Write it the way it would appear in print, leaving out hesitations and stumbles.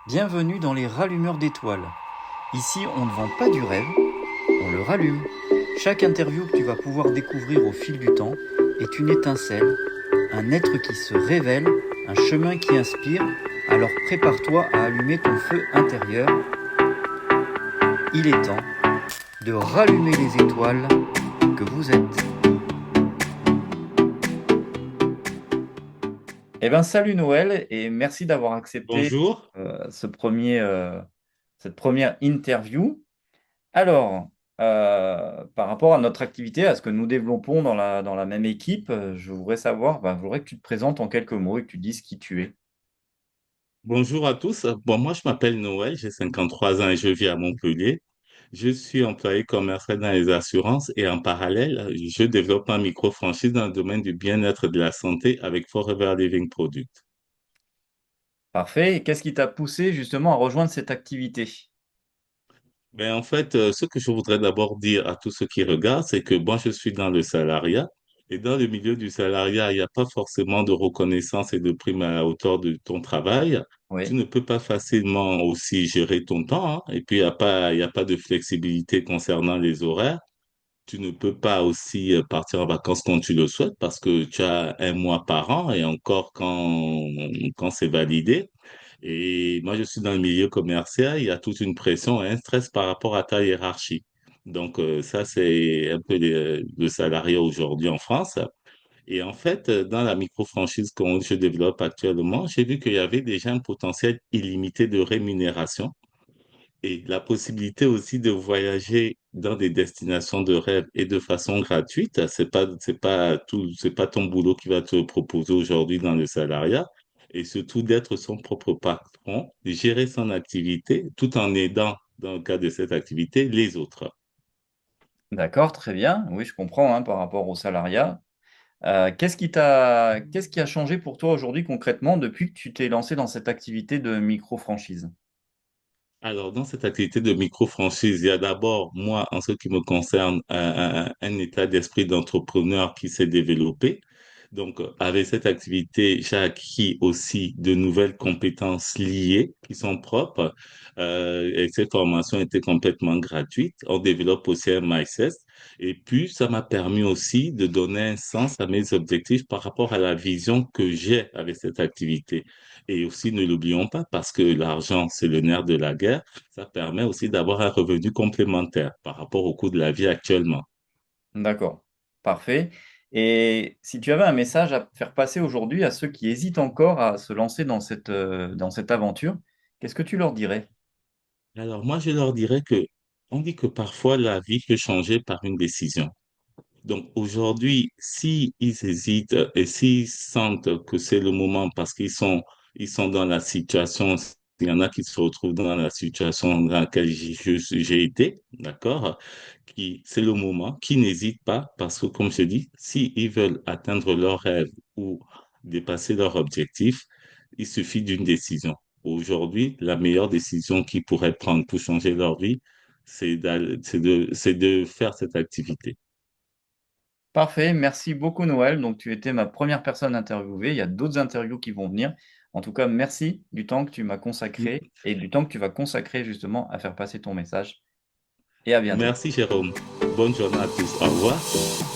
Bienvenue dans les rallumeurs d'étoiles. Ici, on ne vend pas du rêve, on le rallume. Chaque interview que tu vas pouvoir découvrir au fil du temps est une étincelle, un être qui se révèle, un chemin qui inspire. Alors prépare-toi à allumer ton feu intérieur. Il est temps de rallumer les étoiles que vous êtes. Eh bien, salut Noël et merci d'avoir accepté Bonjour. cette première interview. Alors, par rapport à notre activité, à ce que nous développons dans la même équipe, je voudrais savoir, je voudrais que tu te présentes en quelques mots et que tu dises qui tu es. Bonjour à tous. Bon, moi, je m'appelle Noël, j'ai 53 ans et je vis à Montpellier. Je suis employé commercial dans les assurances et en parallèle, je développe ma micro-franchise dans le domaine du bien-être et de la santé avec Forever Living Product. Parfait. Et qu'est-ce qui t'a poussé justement à rejoindre cette activité? Mais en fait, ce que je voudrais d'abord dire à tous ceux qui regardent, c'est que moi, je suis dans le salariat et dans le milieu du salariat, il n'y a pas forcément de reconnaissance et de prime à la hauteur de ton travail. Tu Oui, ne peux pas facilement aussi gérer ton temps, hein. Et puis, il y a pas de flexibilité concernant les horaires. Tu ne peux pas aussi partir en vacances quand tu le souhaites parce que tu as un mois par an et encore quand c'est validé. Et moi, je suis dans le milieu commercial, il y a toute une pression et un stress par rapport à ta hiérarchie. Donc, ça, c'est un peu le salariat aujourd'hui en France. Et en fait, dans la micro-franchise que je développe actuellement, j'ai vu qu'il y avait déjà un potentiel illimité de rémunération et la possibilité aussi de voyager dans des destinations de rêve et de façon gratuite. C'est pas ton boulot qui va te proposer aujourd'hui dans le salariat. Et surtout d'être son propre patron, de gérer son activité tout en aidant, dans le cadre de cette activité, les autres. d'accord, très bien. Oui, je comprends hein, par rapport au salariat. Qu'est-ce qui a changé pour toi aujourd'hui concrètement depuis que tu t'es lancé dans cette activité de micro-franchise? Alors, dans cette activité de micro-franchise, il y a d'abord, moi, en ce qui me concerne, un état d'esprit d'entrepreneur qui s'est développé. Donc, avec cette activité, j'ai acquis aussi de nouvelles compétences liées qui sont propres. Et cette formation était complètement gratuite. On développe aussi un mindset. Et puis, ça m'a permis aussi de donner un sens à mes objectifs par rapport à la vision que j'ai avec cette activité. Et aussi, ne l'oublions pas, parce que l'argent, c'est le nerf de la guerre, ça permet aussi d'avoir un revenu complémentaire par rapport au coût de la vie actuellement. D'accord, parfait. Et si tu avais un message à faire passer aujourd'hui à ceux qui hésitent encore à se lancer dans cette aventure, qu'est-ce que tu leur dirais? Alors, moi, je leur dirais que on dit que parfois la vie peut changer par une décision. Donc, aujourd'hui, si ils hésitent et s'ils sentent que c'est le moment parce ils sont dans la situation, il y en a qui se retrouvent dans la situation dans laquelle j'ai été, d'accord, c'est le moment, qui n'hésitent pas parce que, comme je dis, s'ils veulent atteindre leurs rêves ou dépasser leur objectif, il suffit d'une décision. Aujourd'hui, la meilleure décision qu'ils pourraient prendre pour changer leur vie, c'est de faire cette activité. Parfait, merci beaucoup Noël. Donc tu étais ma première personne interviewée. Il y a d'autres interviews qui vont venir. En tout cas, merci du temps que tu m'as consacré et du temps que tu vas consacrer justement à faire passer ton message. Et à bientôt. Merci, Jérôme. Bonne journée à tous. Au revoir.